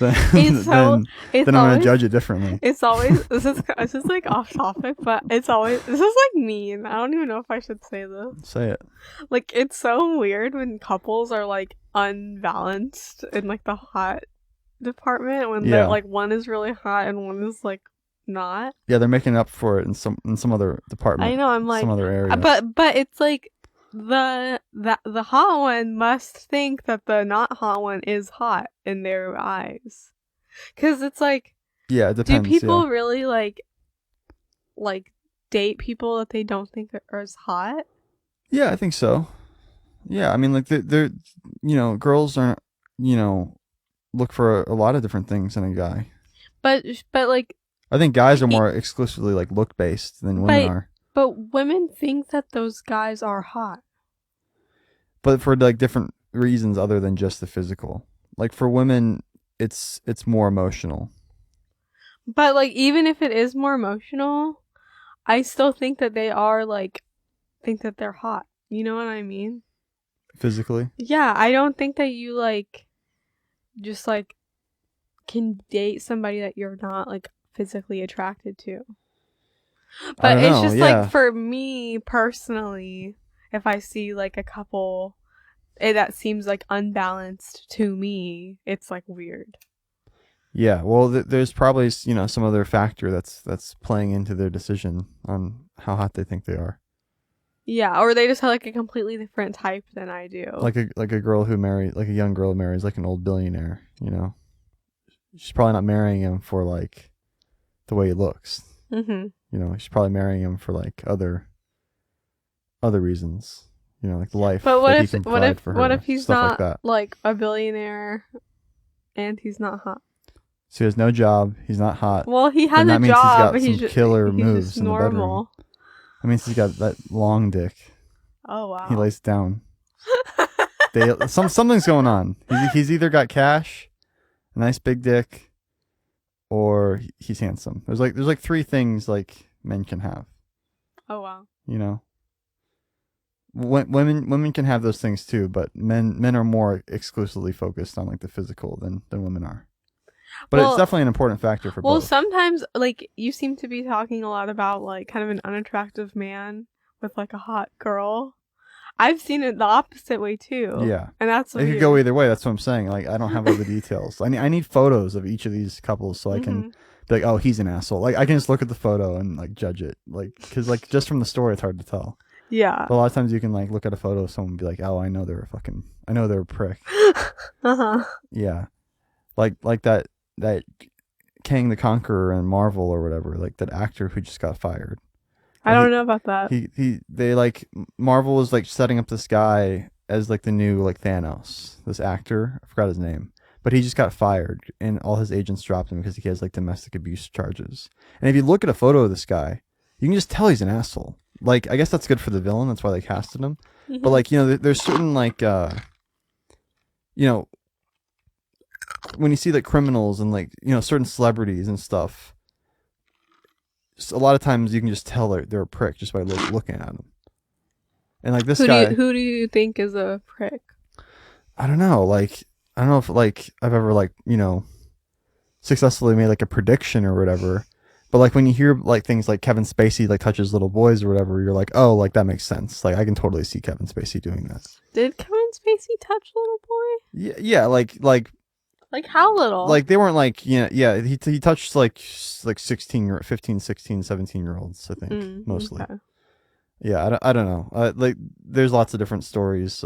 then It's so then, it's then I'm always gonna judge it differently. it's always this is like off topic, but it's always this is like mean. I don't even know if I should say this. Say it. Like it's so weird when couples are like unbalanced in like the hot department when they're Yeah. like one is really hot and one is like not. Yeah, they're making up for it in some other department. I know, I'm like some other area. but it's like the hot one must think that the not hot one is hot in their eyes. Cuz it's like Yeah, it do depends. people Yeah. really like date people that they don't think are as hot? Yeah, I think so. Yeah, I mean, like they're you know, girls aren't, you know, look for a lot of different things in a guy. But like I think guys are more exclusively like look based than women are. but women think that those guys are hot. But for like different reasons other than just the physical. Like for women, it's more emotional. But like even if it is more emotional, I still think that they are like think that they're hot. You know what I mean? Physically? Yeah, I don't think that you like just like can date somebody that you're not like physically attracted to. But it's just like for me personally, if I see like a couple that seems like unbalanced to me, it's like weird. Yeah, well, there's probably, you know, some other factor that's playing into their decision on how hot they think they are. Yeah, or they just have like a completely different type than I do. Like a girl who marries, like a young girl who marries like an old billionaire, you know. She's probably not marrying him for like the way he looks. Mm-hmm. You know, she's probably marrying him for like other reasons. You know, like the life. But that he can provide for her, what if he's stuff not like that. like a billionaire and he's not hot? So he has no job. He's not hot. Well, he has And that a means job, but he's got some killer moves just in the bedroom. normal. That means he's got that long dick. Oh wow. He lays it down. Something's going on. He's either got cash, a nice big dick, or he's handsome. There's like three things like men can have. Oh wow. You know. Women can have those things too, but men are more exclusively focused on like the physical than women are. But it's definitely an important factor for both. Well, sometimes like you seem to be talking a lot about like kind of an unattractive man with like a hot girl. I've seen it the opposite way too. Yeah, and that's it could go either way. That's what I'm saying. Like I don't have all the details. I need photos of each of these couples so I can be like, oh, he's an asshole. Like I can just look at the photo and like judge it. Like because like just from the story, it's hard to tell. Yeah. But a lot of times you can like look at a photo of someone and be like, oh, I know they're a prick. Uh-huh. Yeah, like that Kang the Conqueror in Marvel or whatever, like that actor who just got fired. I don't know about that. They like Marvel was like setting up this guy as like the new like Thanos. This actor, I forgot his name, but he just got fired and all his agents dropped him because he has like domestic abuse charges. And if you look at a photo of this guy, you can just tell he's an asshole. Like I guess that's good for the villain. That's why they casted him. Mm-hmm. But like, you know, there's certain like you know, when you see like criminals and like, you know, certain celebrities and stuff, a lot of times you can just tell they're a prick just by looking at them. And like this guy, who do you think is a prick? I don't know. Like I don't know if like I've ever like, you know, successfully made like a prediction or whatever. But like when you hear like things like Kevin Spacey like touches little boys or whatever, you're like, oh, like that makes sense. Like I can totally see Kevin Spacey doing that. Did Kevin Spacey touch little boy? Yeah, like how little? Like they weren't like, you know, yeah, he touched like 16 15, 16, 17-year-olds, I think, mostly. Okay. Yeah, I don't know. Like there's lots of different stories,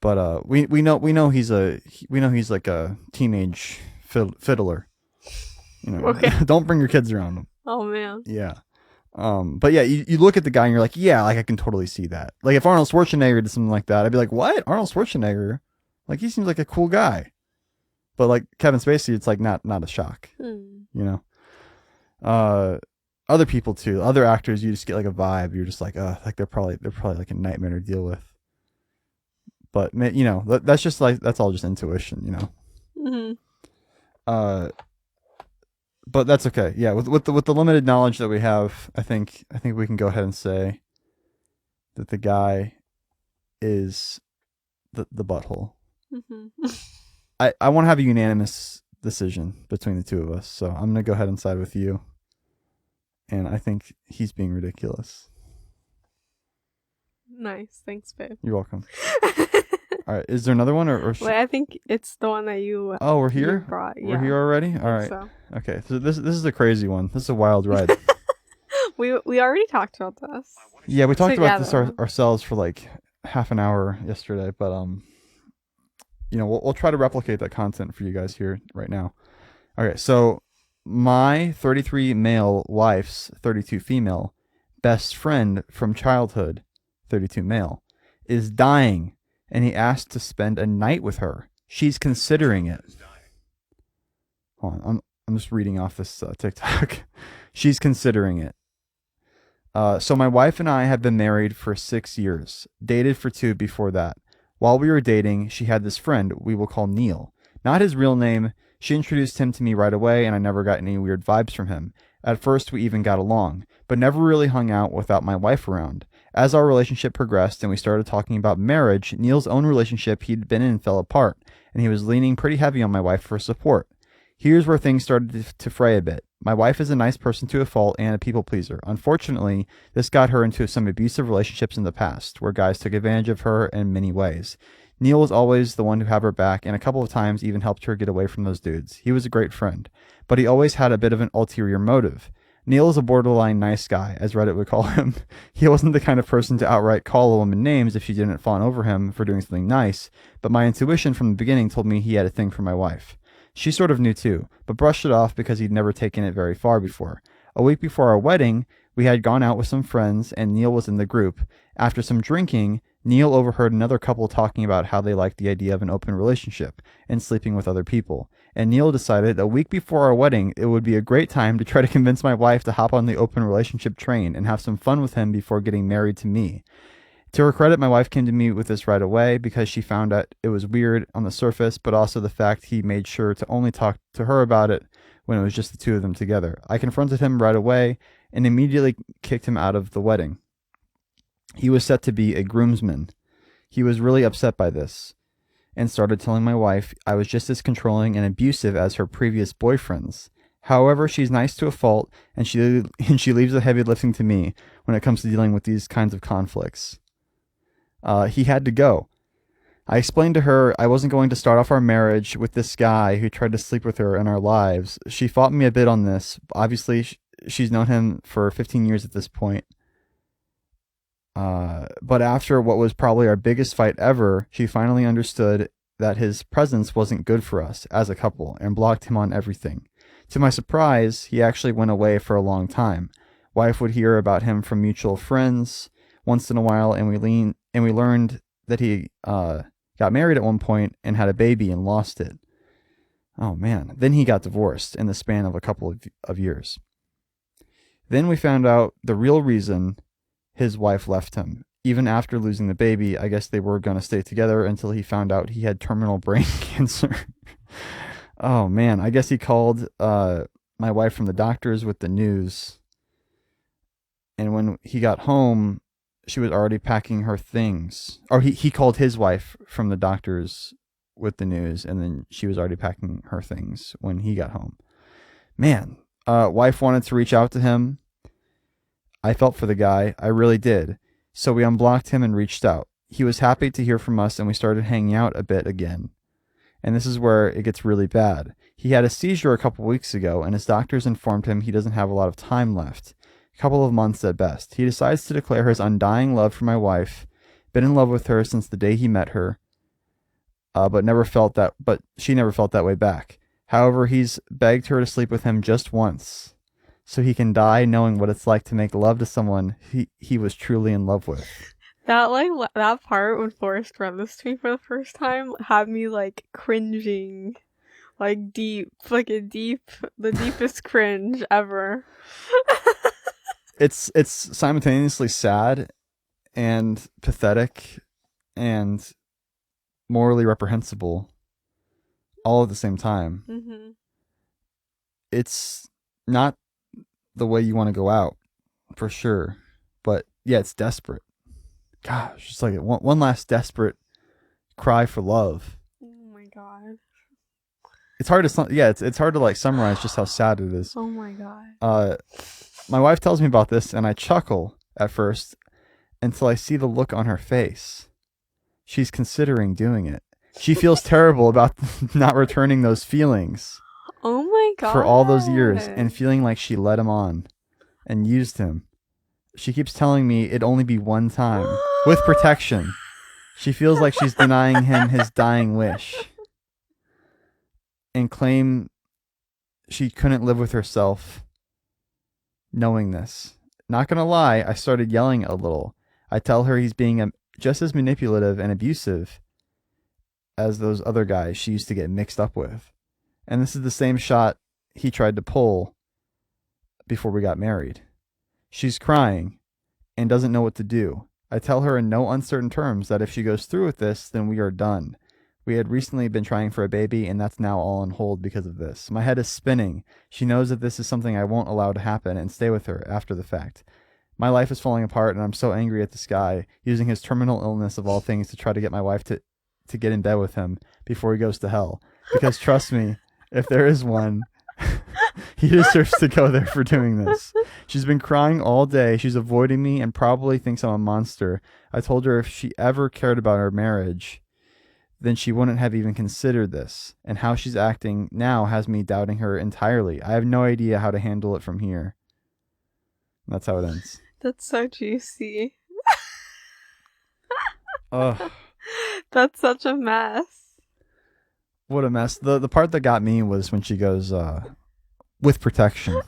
but we know he's like a teenage fiddler. You know, okay. Don't bring your kids around him. Oh man. Yeah. But yeah, you look at the guy and you're like, yeah, like I can totally see that. Like if Arnold Schwarzenegger did something like that, I'd be like, what? Arnold Schwarzenegger? Like he seems like a cool guy. But like Kevin Spacey, it's like not a shock, you know. Other people too, other actors, you just get like a vibe. You're just like, like they're probably like a nightmare to deal with. But you know, that's just like that's all just intuition, you know. Mm-hmm. But that's okay. Yeah, with the limited knowledge that we have, I think we can go ahead and say that the guy is the butthole. Mm-hmm. I want to have a unanimous decision between the two of us, so I'm gonna go ahead and side with you. And I think he's being ridiculous. Nice, thanks, babe. You're welcome. All right, is there another one or Wait, I think it's the one that you. Oh, we're here. Brought. We're here already. All right. So. Okay, so this is a crazy one. This is a wild ride. we already talked about this. Yeah, we talked about this ourselves for like half an hour yesterday, but you know, we'll try to replicate that content for you guys here right now. Okay, so my 33 male wife's 32 female best friend from childhood, 32 male, is dying, and he asked to spend a night with her. She's considering it. Hold on, I'm just reading off this TikTok. She's considering it. So my wife and I have been married for 6 years, dated for 2 before that. While we were dating, she had this friend we will call Neil. Not his real name. She introduced him to me right away, and I never got any weird vibes from him. At first, we even got along, but never really hung out without my wife around. As our relationship progressed and we started talking about marriage, Neil's own relationship he'd been in fell apart, and he was leaning pretty heavy on my wife for support. Here's where things started to fray a bit. My wife is a nice person to a fault and a people pleaser. Unfortunately, this got her into some abusive relationships in the past, where guys took advantage of her in many ways. Neil was always the one to have her back, and a couple of times even helped her get away from those dudes. He was a great friend, but he always had a bit of an ulterior motive. Neil is a borderline nice guy, as Reddit would call him. He wasn't the kind of person to outright call a woman names if she didn't fawn over him for doing something nice, but my intuition from the beginning told me he had a thing for my wife. She sort of knew too, but brushed it off because he'd never taken it very far before. A week before our wedding, we had gone out with some friends, and Neil was in the group. After some drinking, Neil overheard another couple talking about how they liked the idea of an open relationship and sleeping with other people. And Neil decided a week before our wedding, it would be a great time to try to convince my wife to hop on the open relationship train and have some fun with him before getting married to me. To her credit, my wife came to me with this right away because she found out it was weird on the surface, but also the fact he made sure to only talk to her about it when it was just the two of them together. I confronted him right away and immediately kicked him out of the wedding. He was set to be a groomsman. He was really upset by this and started telling my wife I was just as controlling and abusive as her previous boyfriends. However, she's nice to a fault, and she leaves the heavy lifting to me when it comes to dealing with these kinds of conflicts. He had to go. I explained to her I wasn't going to start off our marriage with this guy who tried to sleep with her in our lives. She fought me a bit on this. Obviously, she's known him for 15 years at this point. But after what was probably our biggest fight ever, she finally understood that his presence wasn't good for us as a couple and blocked him on everything. To my surprise, he actually went away for a long time. Wife would hear about him from mutual friends once in a while, and we learned that he got married at one point and had a baby and lost it. Oh man. Then he got divorced in the span of a couple of years. Then we found out the real reason his wife left him. Even after losing the baby, I guess they were going to stay together until he found out he had terminal brain cancer. Oh man, I guess he called my wife from the doctors with the news. And when he got home, she was already packing her things. Or he called his wife from the doctors with the news, and then she was already packing her things when he got home. Man, wife wanted to reach out to him. I felt for the guy. I really did. So we unblocked him and reached out. He was happy to hear from us, and we started hanging out a bit again. And this is where it gets really bad. He had a seizure a couple weeks ago, and his doctors informed him he doesn't have a lot of time left. A couple of months at best. He decides to declare his undying love for my wife. Been in love with her since the day he met her, but she never felt that way back. However, he's begged her to sleep with him just once. so he can die knowing what it's like to make love to someone he was truly in love with. That that part when Forrest read this to me for the first time had me like cringing, like deep, like the deepest cringe ever. It's simultaneously sad and pathetic and morally reprehensible all at the same time. Mm-hmm. It's not the way you want to go out, for sure. But yeah, it's desperate. Gosh, it's like one last desperate cry for love. Oh my god. It's hard to it's hard to like summarize just how sad it is. Oh my god. My wife tells me about this and I chuckle at first until I see the look on her face. She's considering doing it. She feels terrible about not returning those feelings. Oh my god. For all those years and feeling like she led him on and used him. She keeps telling me it'd only be one time with protection. She feels like she's denying him his dying wish and claim she couldn't live with herself knowing this. Not gonna lie, I started yelling a little. I tell her he's being just as manipulative and abusive as those other guys she used to get mixed up with. And this is the same shot he tried to pull before we got married. She's crying and doesn't know what to do. I tell her in no uncertain terms that if she goes through with this, then we are done. We had recently been trying for a baby, and that's now all on hold because of this. My head is spinning. She knows that this is something I won't allow to happen and stay with her after the fact. My life is falling apart, and I'm so angry at this guy, using his terminal illness of all things to try to get my wife to get in bed with him before he goes to hell. Because trust me, if there is one, he deserves to go there for doing this. She's been crying all day. She's avoiding me and probably thinks I'm a monster. I told her if she ever cared about our marriage, then she wouldn't have even considered this. And how she's acting now has me doubting her entirely. I have no idea how to handle it from here. And that's how it ends. That's so juicy. Ugh. That's such a mess. What a mess. The part that got me was when she goes, with protection.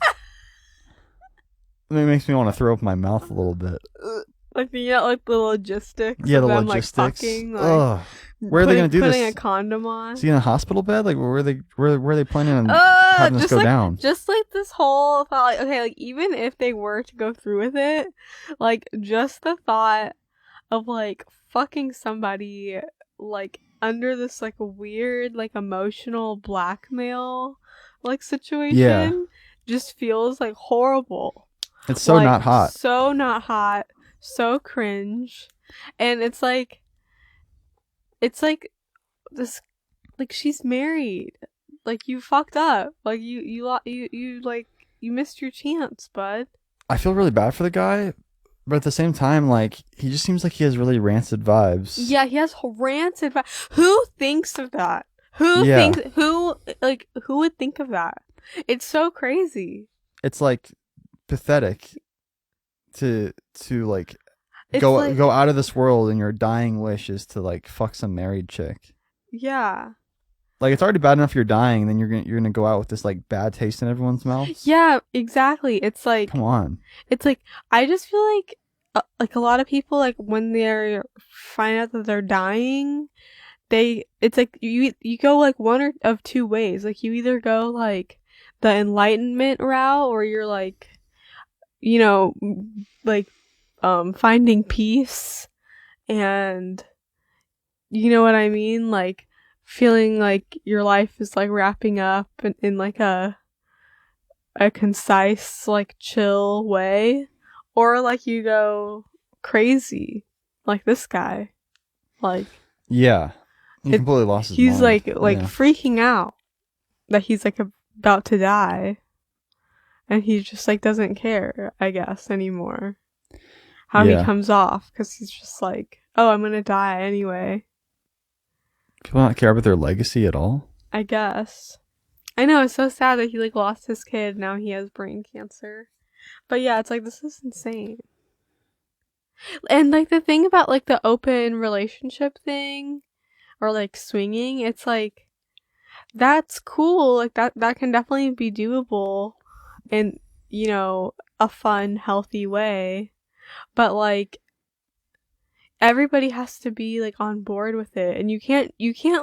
It makes me want to throw up my mouth a little bit. Like like the logistics. Yeah, of the them, logistics. Like, fucking, like, ugh. Where are they going to do this? Putting a condom on. Is he in a hospital bed? Like, where are they planning on having this go down? Just like this whole thought, like, okay, like even if they were to go through with it, like just the thought of like fucking somebody like under this like weird like emotional blackmail like situation just feels like horrible. It's so like, not hot. So not hot. So cringe. And it's like this, like she's married. Like you fucked up. Like you like you missed your chance, bud. I feel really bad for the guy, but at the same time, like he just seems like he has really rancid vibes. Yeah, he has rancid vibes. Who thinks of that? Who would think of that? It's so crazy. It's like pathetic to like It's go like, go out of this world and your dying wish is to like fuck some married chick. Yeah. Like it's already bad enough you're dying, and then you're gonna go out with this like bad taste in everyone's mouth. Yeah, exactly. It's like, come on. It's like I just feel like a lot of people, like when they find out that they're dying, it's like you go like one of two ways. Like you either go like the enlightenment route, or you're like, you know, like finding peace, and you know what I mean, like feeling like your life is like wrapping up in like a concise, like chill way, or like you go crazy like this guy. Like, yeah, he completely lost his mind. He's like freaking out that he's like about to die, and he just like doesn't care, I guess, anymore how he comes off, because he's just like, oh, I'm gonna die anyway. People not care about their legacy at all, I guess. I know, it's so sad that he like lost his kid. Now he has brain cancer. But yeah, it's like, this is insane. And like the thing about like the open relationship thing, or like swinging, it's like, that's cool. Like that can definitely be doable. And you know, a fun, healthy way. But like everybody has to be like on board with it, and you can't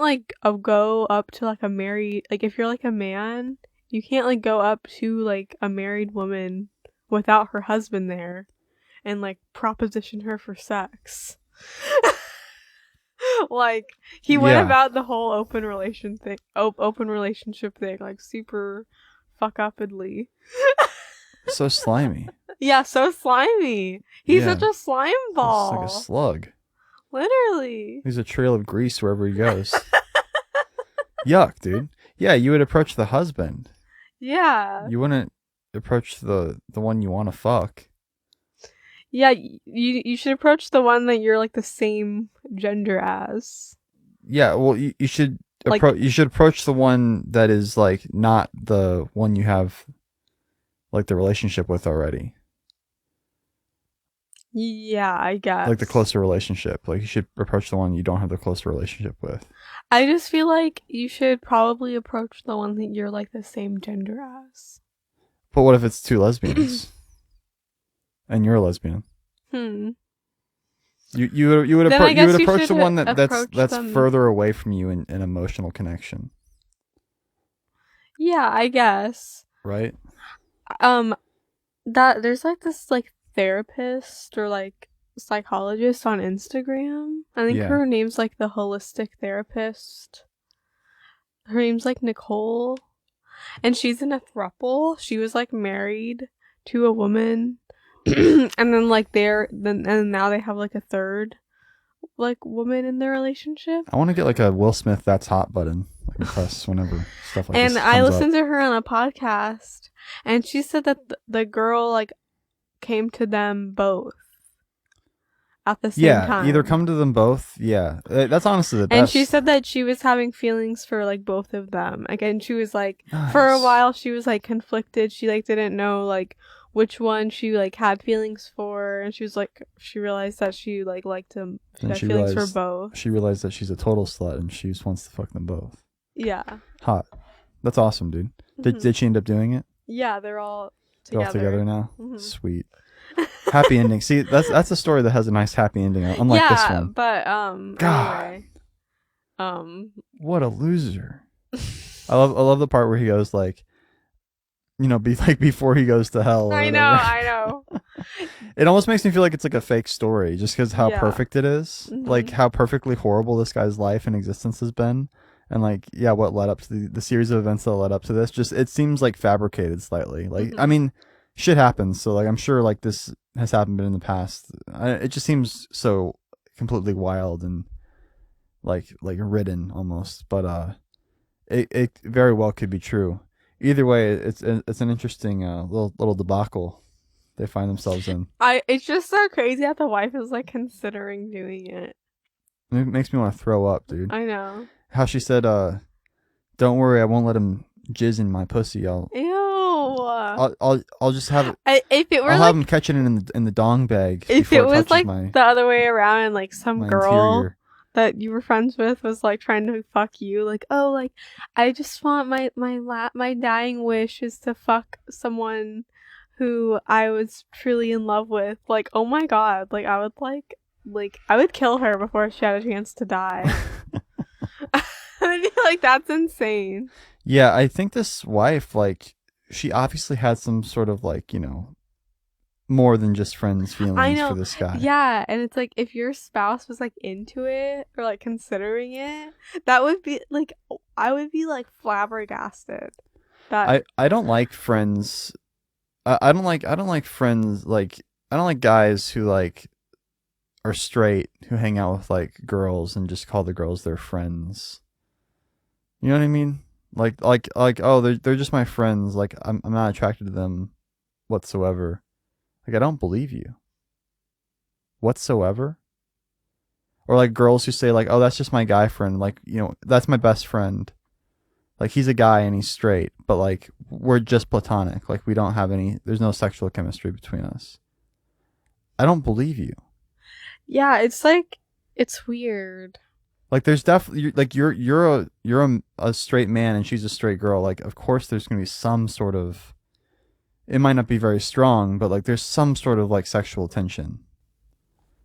like go up to like a married, like if you're like a man, you can't like go up to like a married woman without her husband there and like proposition her for sex. Like he went Yeah. about the whole open relationship thing like super fuck upedly. So slimy. Yeah, so slimy. He's Yeah. such a slime It's like a ball. slug. Literally. He's a trail of grease wherever he goes. Yuck, dude. Yeah, you would approach the husband. Yeah. You wouldn't approach the one you want to fuck. Yeah, you should approach the one that you're like the same gender as. Yeah, well, you should Like- approach the one that is like not the one you have like the relationship with already. Yeah, I guess. Like the closer relationship. Like you should approach the one you don't have the closer relationship with. I just feel like you should probably approach the one that you're like the same gender as. But what if it's two lesbians? And you're a lesbian? You would Then I guess you approach the should one that's approach them- further away from you in emotional connection, Yeah, I guess. right? That there's like this like therapist or like psychologist on Instagram. I think Yeah. her name's like the holistic therapist. Her name's like Nicole, and she's in a throuple. She was like married to a woman, and then like and now they have like a third like woman in their relationship. I want to get like a Will Smith "That's Hot" button, like press whenever stuff like And this I comes listened up. to her on a podcast, and she said that the girl like came to them both at the same time. Either come to them both. Yeah, that's honestly the best. And she said that she was having feelings for like both of them. Again, she was like for a Nice. while she was like conflicted. She like didn't know like which one she like had feelings for, and she was like she realized that she like liked them. She And had she feelings for realized- both. She realized that she's a total slut and she just wants to fuck them both. Yeah. Hot. That's awesome, dude. Mhm. Did she end up doing it? Yeah, they're all They're together. all together now. Mhm. Sweet. Happy ending. See, that's a story that has a nice happy ending, unlike this one. But God. anyway, What a loser. I love the part where he goes like, you know, before he goes to hell. Or I whatever. know. It almost makes me feel like it's like a fake story, just because how Yeah. perfect it is. Mhm. Like how perfectly horrible this guy's life and existence has been, and like what led up to the series of events that led up to this. Just it seems like fabricated slightly. Like Mhm. I mean, shit happens, so like I'm sure like this has happened in the past. It just seems so completely wild and like written almost, but it very well could be true. Either way, it's an interesting little debacle they find themselves in. It's just so crazy that the wife is like considering doing it. It makes me want to throw up, dude. I know. How she said, "Don't worry, I won't let him jizz in my pussy. I'll just have it. If it were I'll like have him catch it in the dong bag. if before it was touches like my the other way around, and like some my girl interior." that you were friends with was like trying to fuck you, like, oh, like I just want my dying wish is to fuck someone who I was truly in love with. Like, oh my god, like I would kill her before she had a chance to die. I'd be like, that's insane. Yeah, I think this wife, like, she obviously had some sort of like, you know, more than just friends feelings know. for this guy. Yeah, and it's like if your spouse was like into it or like considering it, that would be like I would be like flabbergasted. That I don't like friends. I don't like friends like I don't like guys who like are straight who hang out with like girls and just call the girls their friends. You know what I mean? Like oh they're just my friends. Like I'm not attracted to them whatsoever. Like I don't believe you. Whatsoever. Or like girls who say like, oh, that's just my guy friend. Like, you know, that's my best friend. Like he's a guy and he's straight, but like we're just platonic. Like we don't have there's no sexual chemistry between us. I don't believe you. yeah, it's like it's weird. Like there's definitely like you're a straight man and she's a straight girl. Like of course there's gonna be some sort of it might not be very strong, but like there's some sort of like sexual tension.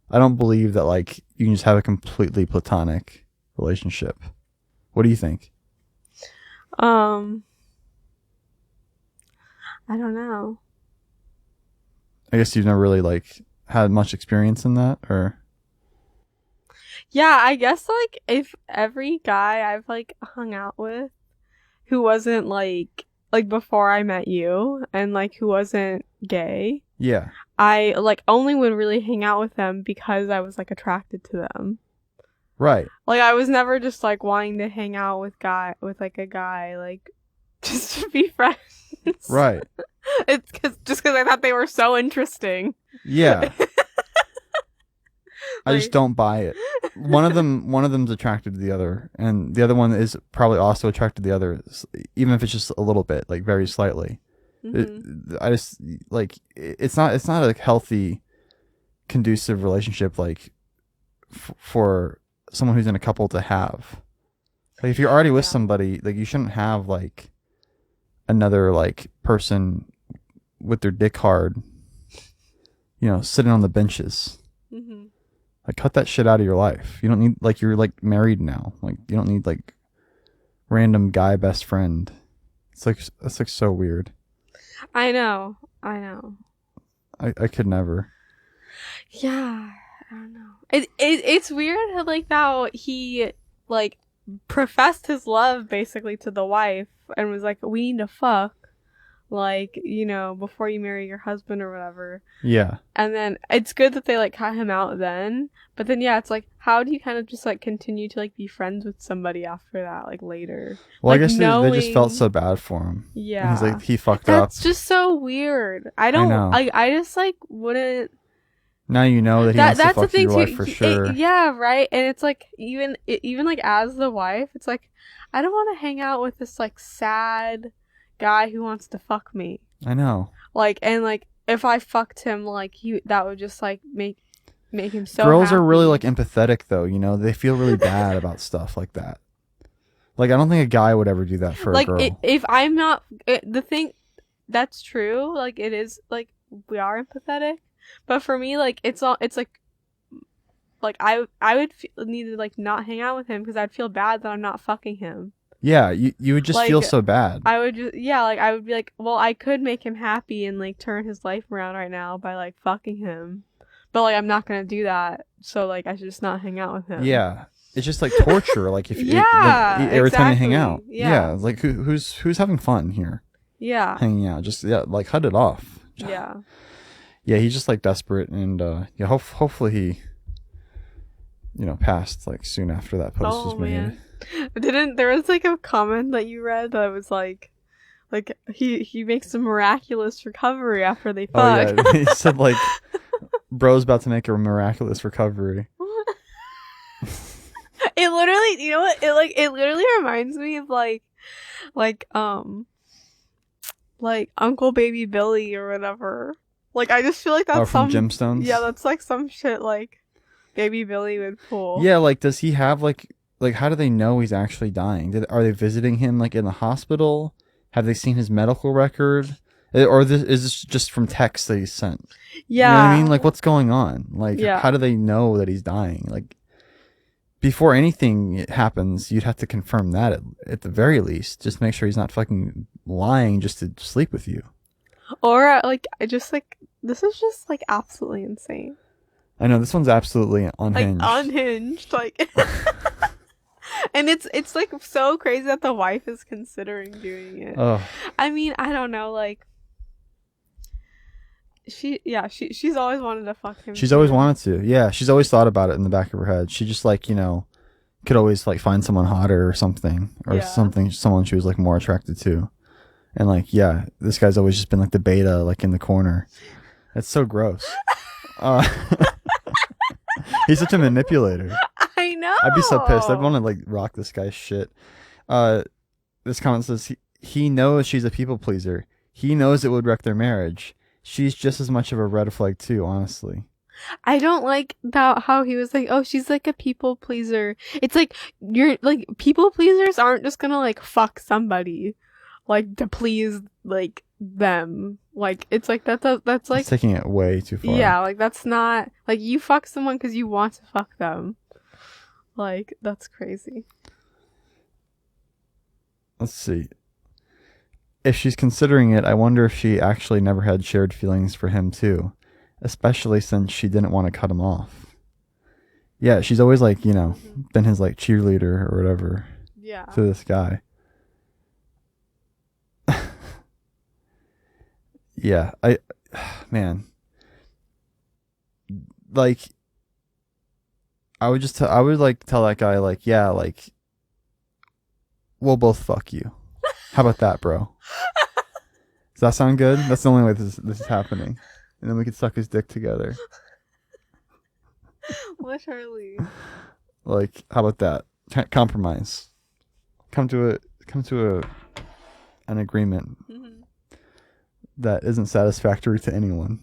I don't believe that like you can just have a completely platonic relationship. What do you think? I don't know. I guess you've never really like had much experience in that, or Yeah, I guess like if every guy I've like hung out with who wasn't like before I met you and like who wasn't gay, yeah, I like only would really hang out with them because I was like attracted to them. right, Like I was never just like wanting to hang out with like a guy like just to be friends. right, It's just because I thought they were so interesting. yeah. I just Like, don't buy it. One of them's attracted to the other, and the other one is probably also attracted to the other, even if it's just a little bit, like very slightly. I just like it's not a healthy, conducive relationship like for someone who's in a couple to have. Like if you're already with somebody, like you shouldn't have like another like person with their dick hard, sitting on the benches. mm-hmm. Like cut that shit out of your life. You don't need like you're like married now. Like you don't need like random guy best friend. It's like that's like so weird. I know. I could never. Yeah, I don't know. It's weird how like how he like professed his love basically to the wife and was like, "We need to fuck." Like, before you marry your husband or whatever. Yeah. And then it's good that they like cut him out then. But then yeah, it's like how do you kind of just like continue to like be friends with somebody after that, like later? Well, like, I guess they just felt so bad for him. Yeah. He's like he fucked up. That's just so weird. I know. I just like wouldn't. Now you know that he wants to That's the fuck thing your too. wife for sure. Yeah, right. And it's like even like as the wife, it's like I don't want to hang out with this like sad guy who wants to fuck me. I know. Like and like if I fucked him, like that would just like make him so. Girls happy. are really like empathetic though. They feel really bad about stuff like that. Like I don't think a guy would ever do that for a girl. Like if I'm not the thing, that's true. Like it is like we are empathetic, but for me, like it's like I would need to like not hang out with him because I'd feel bad that I'm not fucking him. Yeah, you would just like, feel so bad. I would just like I would be like, well, I could make him happy and like turn his life around right now by like fucking him, but like I'm not gonna do that. So like I should just not hang out with him. Yeah, it's just like torture. Like if every time you hang out, like who's having fun here? Yeah, hanging out, just like cut it off. Yeah, he's just like desperate, and hopefully he, passed like soon after that post was made. Man. There was like a comment that you read that was like he makes a miraculous recovery after they fuck. Oh yeah, he said like bro's about to make a miraculous recovery. It literally, you know what? It literally reminds me of like Uncle Baby Billy or whatever. Like I just feel like that's from Gemstones. Yeah, that's like some shit like Baby Billy would pull. Yeah, like does he have like how do they know he's actually dying? Are they visiting him like in the hospital? Have they seen his medical record? Or is this just from text that he sent? Yeah. You know what I mean? Like what's going on? Like how do they know that he's dying? Like before anything happens, you'd have to confirm that at the very least. Just make sure he's not fucking lying just to sleep with you. Or like I just like this is just like absolutely insane. I know this one's absolutely unhinged. Like unhinged, like and it's like so crazy that the wife is considering doing it. Ugh. I mean, I don't know, like she's always wanted to fuck him. She's always wanted to. Yeah, she's always thought about it in the back of her head. She just like, could always like find someone hotter or something someone she was like more attracted to. And like, this guy's always just been like the beta like in the corner. That's so gross. He's such a manipulator. I know. I'd be so pissed. I'd want to like rock this guy's shit. This comment says he knows she's a people pleaser. He knows it would wreck their marriage. She's just as much of a red flag too, honestly. I don't like that how he was like, oh, she's like a people pleaser. It's like you're like people pleasers aren't just gonna like fuck somebody like to please like them. Like, it's like that's like It's taking it way too far. yeah, like that's not like you fuck someone because you want to fuck them. Like, that's crazy. Let's see. If she's considering it, I wonder if she actually never had shared feelings for him too, especially since she didn't want to cut him off. Yeah, she's always like, you know, been his like cheerleader or whatever Yeah. to this guy. Yeah, man, like, I would like tell that guy like, yeah, like, we'll both fuck you. How about that, bro? Does that sound good? That's the only way this is happening, and then we could suck his dick together. Literally. Like, how about that? Compromise. Come to an agreement that isn't satisfactory to anyone.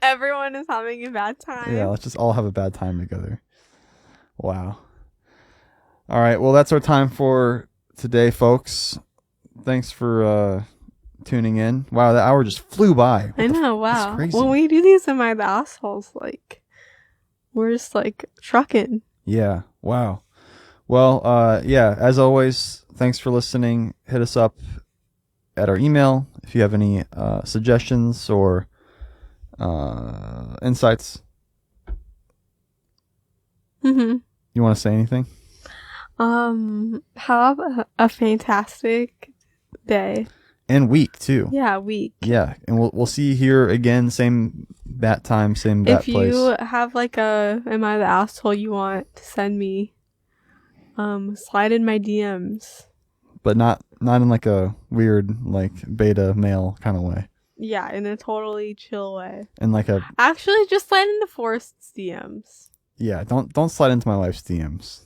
Everyone is having a bad time. Yeah, let's just all have a bad time together. Wow. All right, well, that's our time for today, folks. Thanks for tuning in. Wow, that hour just flew by. I know, wow. That's crazy. When we do these Am I the Assholes, like, we're just like trucking. Yeah, wow. Well, yeah, as always, thanks for listening. Hit us up at our email if you have any suggestions or insights. Mm-hmm. You want to say anything? Have a fantastic day. And week too. Yeah, week. Yeah, and we'll see you here again, same bat time, same bat place. If you have like a Am I the Asshole you want to send me, slide in my DMs. But not in like a weird like beta male kind of way. Yeah, in a totally chill way. In like a actually just slide into Forrest's DMs. Yeah, don't slide into my wife's DMs.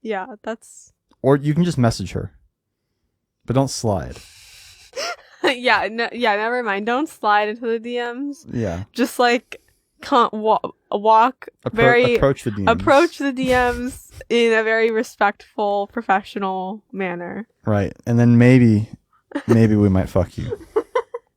Yeah, that's. Or you can just message her, but don't slide. yeah, never mind. Don't slide into the DMs. Yeah. Just like walk approach the DMs. Approach the DMs in a very respectful, professional manner. Right, and then maybe we might fuck you.